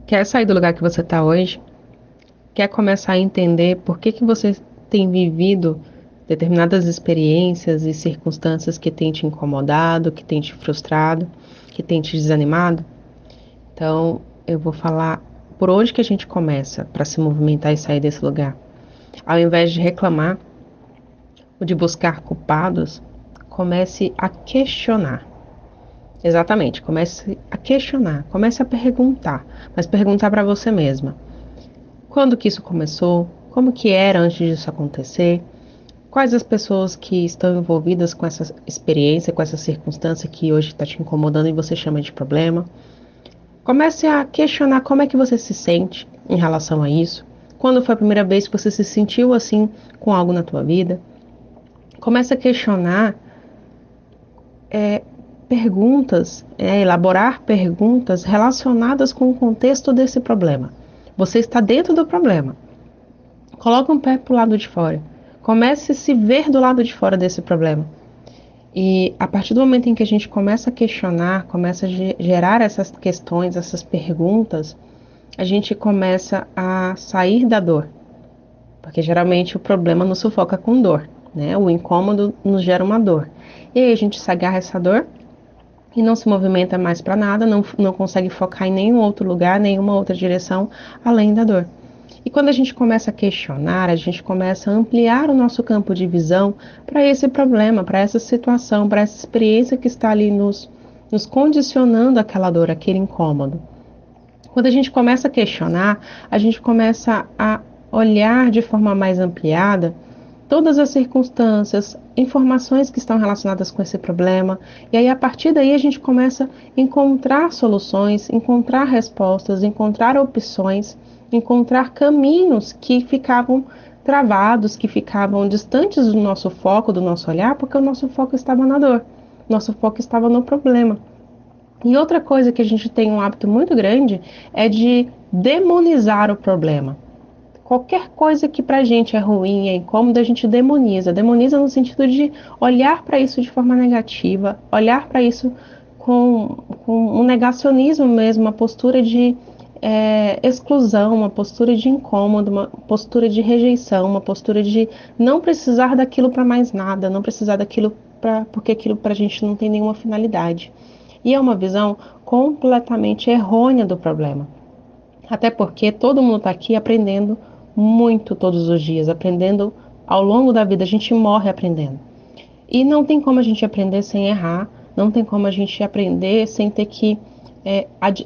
Quer sair do lugar que você está hoje? Quer começar a entender por que você tem vivido determinadas experiências e circunstâncias que têm te incomodado, que têm te frustrado, que têm te desanimado? Então, eu vou falar por onde que a gente começa para se movimentar e sair desse lugar. Ao invés de reclamar ou de buscar culpados, comece a questionar. Exatamente, comece a questionar, comece a perguntar, mas perguntar para você mesma. Quando que isso começou? Como que era antes disso acontecer? Quais as pessoas que estão envolvidas com essa experiência, com essa circunstância que hoje está te incomodando e você chama de problema? Comece a questionar como é que você se sente em relação a isso. Quando foi a primeira vez que você se sentiu assim com algo na tua vida? Comece a questionar perguntas, elaborar perguntas relacionadas com o contexto desse problema. Você está dentro do problema. Coloque um pé para o lado de fora. Comece a se ver do lado de fora desse problema. E a partir do momento em que a gente começa a questionar, começa a gerar essas questões, essas perguntas, a gente começa a sair da dor. Porque geralmente o problema nos sufoca com dor, né? O incômodo nos gera uma dor. E aí a gente se agarra a essa dor e não se movimenta mais para nada, não consegue focar em nenhum outro lugar, nenhuma outra direção além da dor. E quando a gente começa a questionar, a gente começa a ampliar o nosso campo de visão para esse problema, para essa situação, para essa experiência que está ali nos condicionando aquela dor, aquele incômodo. Quando a gente começa a questionar, a gente começa a olhar de forma mais ampliada todas as circunstâncias, informações que estão relacionadas com esse problema, e aí a partir daí a gente começa a encontrar soluções, encontrar respostas, encontrar opções, encontrar caminhos que ficavam travados, que ficavam distantes do nosso foco, do nosso olhar, porque o nosso foco estava na dor, nosso foco estava no problema. E outra coisa que a gente tem um hábito muito grande é de demonizar o problema. Qualquer coisa que pra gente é ruim, é incômodo, a gente demoniza. Demoniza no sentido de olhar para isso de forma negativa, olhar para isso com um negacionismo mesmo, uma postura de exclusão, uma postura de incômodo, uma postura de rejeição, uma postura de não precisar daquilo para mais nada, não precisar daquilo porque aquilo para a gente não tem nenhuma finalidade. E é uma visão completamente errônea do problema. Até porque todo mundo está aqui aprendendo muito todos os dias, aprendendo ao longo da vida, a gente morre aprendendo. E não tem como a gente aprender sem errar, não tem como a gente aprender sem ter que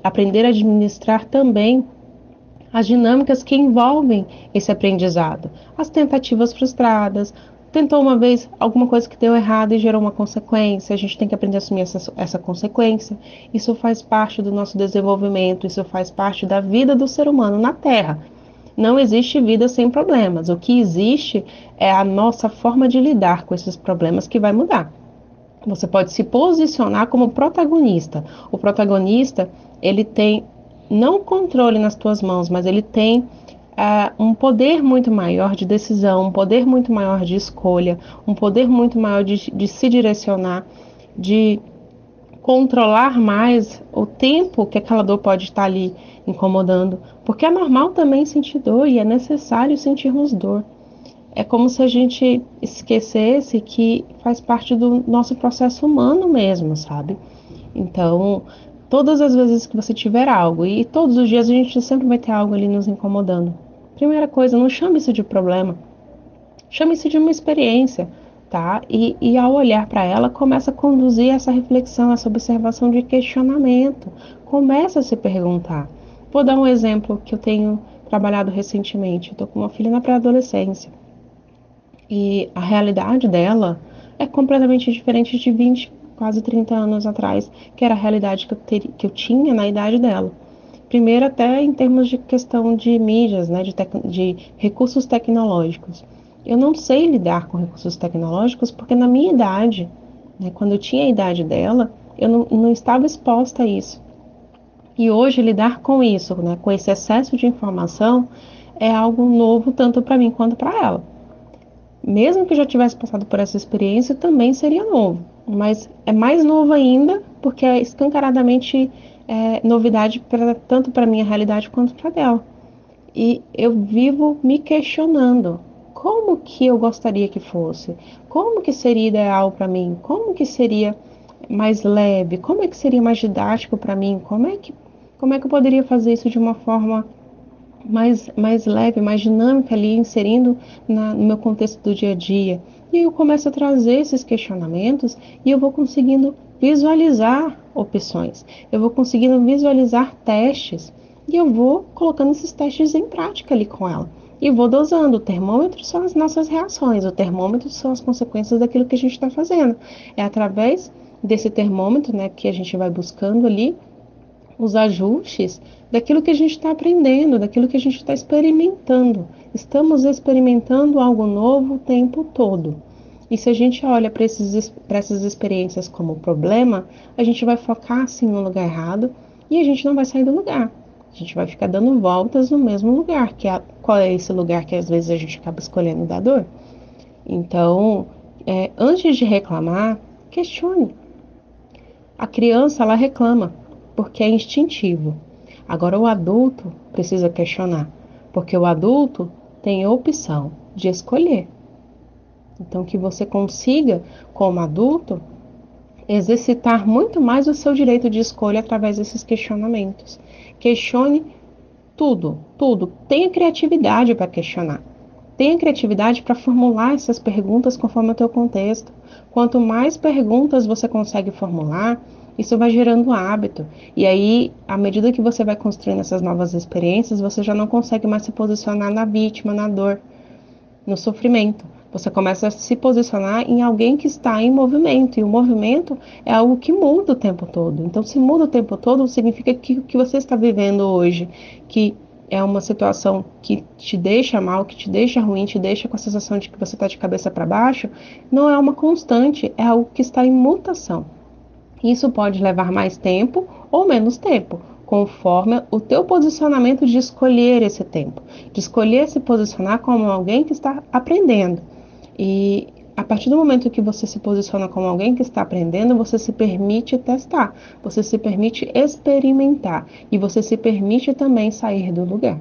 aprender a administrar também as dinâmicas que envolvem esse aprendizado. As tentativas frustradas, tentou uma vez alguma coisa que deu errado e gerou uma consequência, a gente tem que aprender a assumir essa consequência. Isso faz parte do nosso desenvolvimento, isso faz parte da vida do ser humano na Terra. Não existe vida sem problemas. O que existe é a nossa forma de lidar com esses problemas que vai mudar. Você pode se posicionar como protagonista. O protagonista, ele tem não controle nas tuas mãos, mas ele tem um poder muito maior de decisão, um poder muito maior de escolha, um poder muito maior de se direcionar, de controlar mais o tempo que aquela dor pode estar ali incomodando, porque é normal também sentir dor e é necessário sentirmos dor. É como se a gente esquecesse que faz parte do nosso processo humano mesmo, sabe? Então, todas as vezes que você tiver algo, e todos os dias a gente sempre vai ter algo ali nos incomodando. Primeira coisa, não chame isso de problema, chame isso de uma experiência, tá? E ao olhar para ela, começa a conduzir essa reflexão, essa observação de questionamento. Começa a se perguntar. Vou dar um exemplo que eu tenho trabalhado recentemente. Eu tô com uma filha na pré-adolescência. E a realidade dela é completamente diferente de 20, quase 30 anos atrás, que era a realidade que eu tinha na idade dela. Primeiro, até em termos de questão de mídias, né, de recursos tecnológicos. Eu não sei lidar com recursos tecnológicos porque na minha idade, né, quando eu tinha a idade dela, eu não estava exposta a isso. E hoje lidar com isso, né, com esse excesso de informação, é algo novo tanto para mim quanto para ela. Mesmo que eu já tivesse passado por essa experiência, também seria novo. Mas é mais novo ainda porque é escancaradamente novidade tanto para minha realidade quanto para dela. E eu vivo me questionando como que eu gostaria que fosse, como que seria ideal para mim, como que seria mais leve, como é que seria mais didático para mim, como é que eu poderia fazer isso de uma forma mais leve, mais dinâmica ali, inserindo no meu contexto do dia a dia. E aí eu começo a trazer esses questionamentos e eu vou conseguindo visualizar opções, eu vou conseguindo visualizar testes e eu vou colocando esses testes em prática ali com ela. E vou dosando. O termômetro são as nossas reações, o termômetro são as consequências daquilo que a gente está fazendo. É através desse termômetro, né, que a gente vai buscando ali os ajustes daquilo que a gente está aprendendo, daquilo que a gente está experimentando. Estamos experimentando algo novo o tempo todo. E se a gente olha para essas experiências como problema, a gente vai focar assim no lugar errado e a gente não vai sair do lugar. A gente vai ficar dando voltas no mesmo lugar, qual é esse lugar que às vezes a gente acaba escolhendo da dor. Então, antes de reclamar, questione. A criança, ela reclama, porque é instintivo. Agora, o adulto precisa questionar, porque o adulto tem a opção de escolher. Então, que você consiga, como adulto, exercitar muito mais o seu direito de escolha através desses questionamentos. Questione tudo, tudo. Tenha criatividade para questionar. Tenha criatividade para formular essas perguntas conforme o teu contexto. Quanto mais perguntas você consegue formular, isso vai gerando hábito. E aí, à medida que você vai construindo essas novas experiências, você já não consegue mais se posicionar na vítima, na dor, no sofrimento. Você começa a se posicionar em alguém que está em movimento, e o movimento é algo que muda o tempo todo. Então, se muda o tempo todo, significa que o que você está vivendo hoje, que é uma situação que te deixa mal, que te deixa ruim, te deixa com a sensação de que você está de cabeça para baixo, não é uma constante, é algo que está em mutação. Isso pode levar mais tempo ou menos tempo, conforme o teu posicionamento de escolher esse tempo, de escolher se posicionar como alguém que está aprendendo. E a partir do momento que você se posiciona como alguém que está aprendendo, você se permite testar, você se permite experimentar e você se permite também sair do lugar.